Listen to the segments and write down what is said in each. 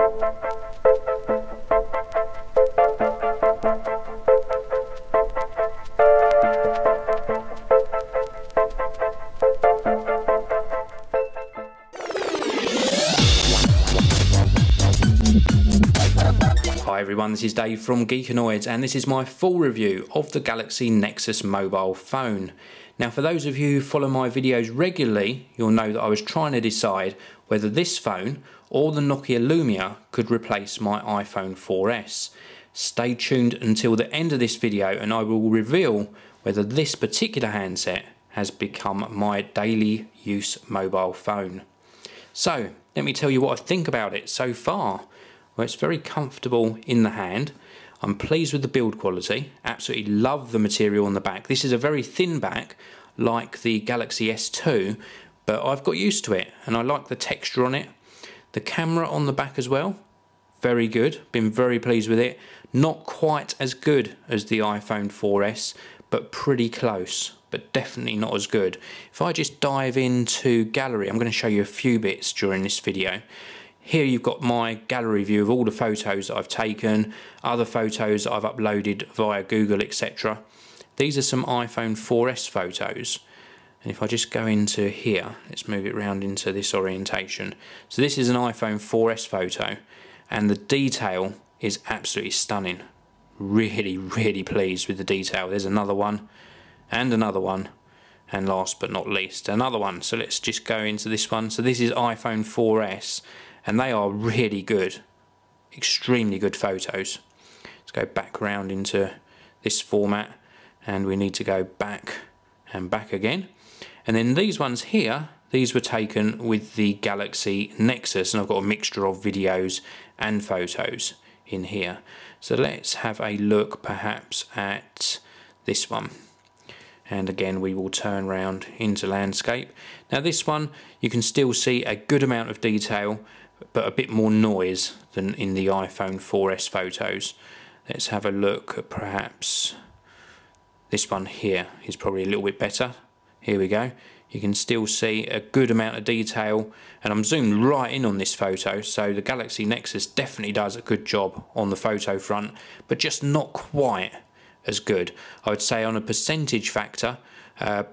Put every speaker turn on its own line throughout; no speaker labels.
Hi everyone, this is Dave from Geekanoids and this is my full review of the Galaxy Nexus mobile phone. Now for those of you who follow my videos regularly, you'll know that I was trying to decide whether this phone or the Nokia Lumia could replace my iPhone 4S. Stay tuned until the end of this video and I will reveal whether this particular handset has become my daily use mobile phone. So let me tell you what I think about it so far. Well, it's very comfortable in the hand. I'm pleased with the build quality, absolutely love the material on the back. This is a very thin back like the Galaxy S2, but I've got used to it and I like the texture on it. The camera on the back as well, very good, been very pleased with it. Not quite as good as the iPhone 4S, but pretty close, but definitely not as good. If I just dive into gallery, I'm going to show you a few bits during this video. Here you've got my gallery view of all the photos that I've taken, other photos that I've uploaded via Google, etc. These are some iPhone 4S photos. And if I just go into here, let's move it around into this orientation. So this is an iPhone 4S photo and the detail is absolutely stunning. Really, really pleased with the detail. There's another one and another one. And last but not least, another one. So let's just go into this one. So this is iPhone 4S. And they are really good, extremely good photos. Let's go back around into this format and we need to go back and back again. And then these ones here, these were taken with the Galaxy Nexus and I've got a mixture of videos and photos in here. So let's have a look perhaps at this one. And again we will turn around into landscape. Now this one you can still see a good amount of detail but a bit more noise than in the iPhone 4S photos. Let's have a look at perhaps this one here is probably a little bit better. Here we go. You can still see a good amount of detail and I'm zoomed right in on this photo, so the Galaxy Nexus definitely does a good job on the photo front, but just not quite as good. I would say on a percentage factor,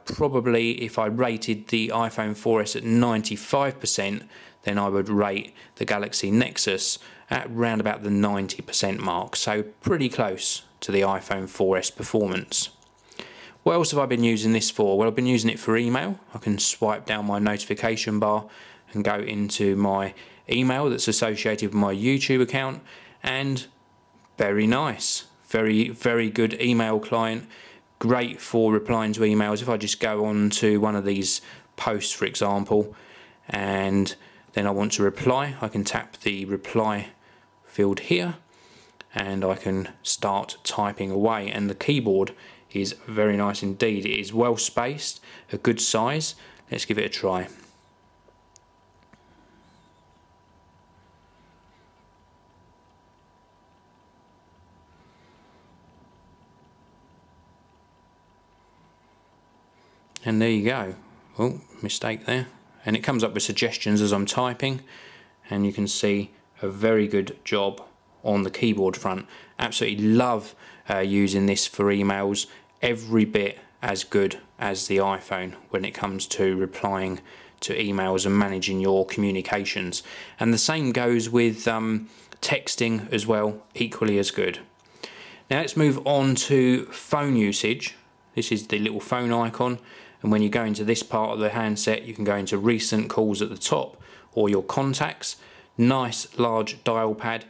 probably if I rated the iPhone 4S at 95%, then I would rate the Galaxy Nexus at around about the 90% mark, so pretty close to the iPhone 4S performance. What else have I been using this for? Well, I've been using it for email. I can swipe down my notification bar and go into my email that's associated with my YouTube account, and very nice, very, very good email client, great for replying to emails. If I just go on to one of these posts, for example, and then I want to reply, I can tap the reply field here and I can start typing away, and the keyboard is very nice indeed. It is well spaced, a good size. Let's give it a try. And there you go. Oh, mistake there. And it comes up with suggestions as I'm typing, and you can see a very good job on the keyboard front. Absolutely love using this for emails, every bit as good as the iPhone when it comes to replying to emails and managing your communications. And the same goes with texting as well, equally as good. Now let's move on to phone usage. This is the little phone icon. And when you go into this part of the handset, you can go into recent calls at the top or your contacts. Nice large dial pad,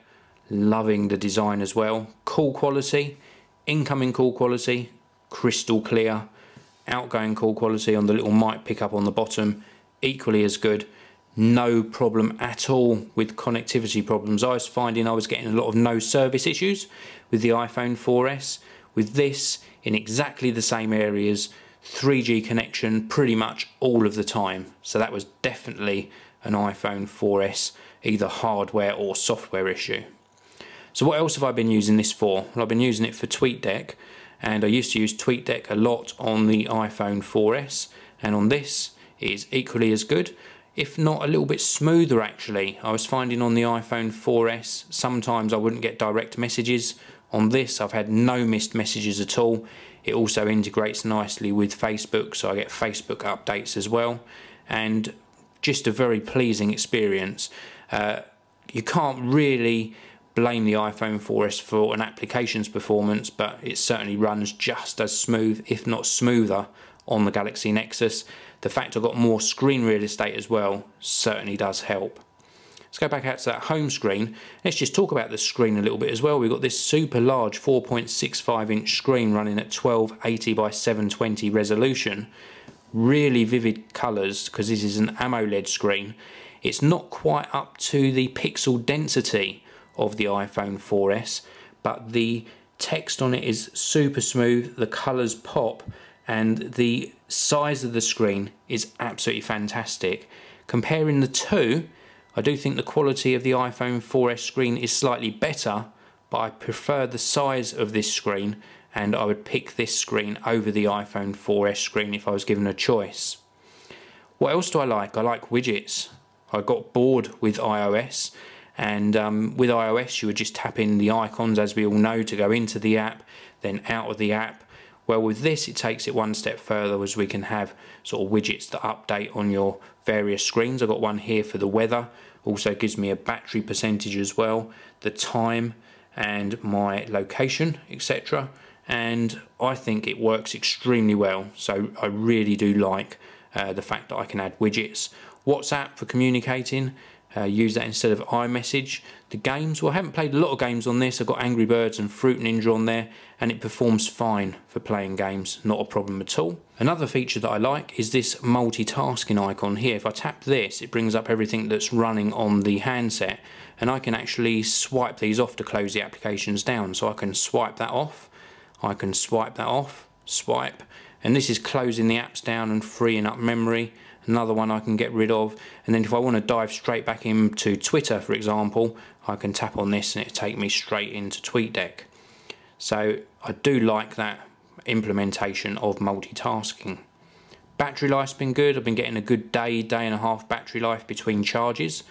loving the design as well. Call quality, incoming call quality, crystal clear. Outgoing call quality on the little mic pickup on the bottom, equally as good. No problem at all with connectivity problems. I was finding I was getting a lot of no service issues with the iPhone 4S. With this, in exactly the same areas, 3G connection pretty much all of the time. So that was definitely an iPhone 4S either hardware or software issue. So what else have I been using this for? Well, I've been using it for TweetDeck, and I used to use TweetDeck a lot on the iPhone 4S, and on this it is equally as good. if not a little bit smoother actually. I was finding on the iPhone 4S sometimes I wouldn't get direct messages. On this I've had no missed messages at all. It also integrates nicely with Facebook, so I get Facebook updates as well, and just a very pleasing experience. You can't really blame the iPhone 4S for an application's performance, but it certainly runs just as smooth, if not smoother, on the Galaxy Nexus. The fact I've got more screen real estate as well certainly does help. Let's go back out to that home screen. Let's just talk about the screen a little bit as well. We've got this super large 4.65 inch screen running at 1280 by 720 resolution. Really vivid colours because this is an AMOLED screen. It's not quite up to the pixel density of the iPhone 4S, but the text on it is super smooth, the colours pop, and the size of the screen is absolutely fantastic. Comparing the two, I do think the quality of the iPhone 4S screen is slightly better, but I prefer the size of this screen, and I would pick this screen over the iPhone 4S screen if I was given a choice. What else do I like? I like widgets. I got bored with iOS, and with iOS you would just tap in the icons, as we all know, to go into the app, then out of the app. Well, with this it takes it one step further, as we can have sort of widgets that update on your various screens. I've got one here for the weather, also gives me a battery percentage as well, the time and my location, etc. And I think it works extremely well, so I really do like the fact that I can add widgets. WhatsApp for communicating, use that instead of iMessage. The games, well, I haven't played a lot of games on this. I've got Angry Birds and Fruit Ninja on there, and it performs fine for playing games, not a problem at all. Another feature that I like is this multitasking icon here. If I tap this, it brings up everything that's running on the handset, and I can actually swipe these off to close the applications down. So I can swipe that off, I can swipe that off, swipe, and this is closing the apps down and freeing up memory. Another one I can get rid of, and then if I want to dive straight back into Twitter, for example, I can tap on this and it'll take me straight into TweetDeck. So I do like that implementation of multitasking. Battery life's been good. I've been getting a good day and a half battery life between charges,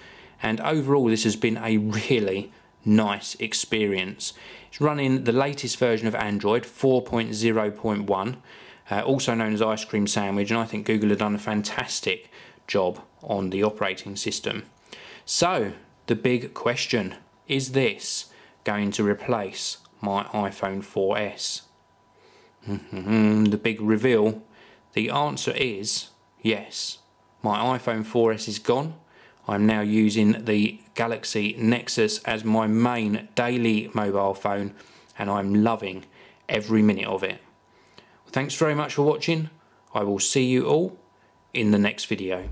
and overall this has been a really nice experience. It's running the latest version of Android 4.0.1. Also known as Ice Cream Sandwich, and I think Google have done a fantastic job on the operating system. So the big question, is this going to replace my iPhone 4S? The big reveal, the answer is yes. My iPhone 4S is gone. I'm now using the Galaxy Nexus as my main daily mobile phone, and I'm loving every minute of it. Thanks very much for watching. I will see you all in the next video.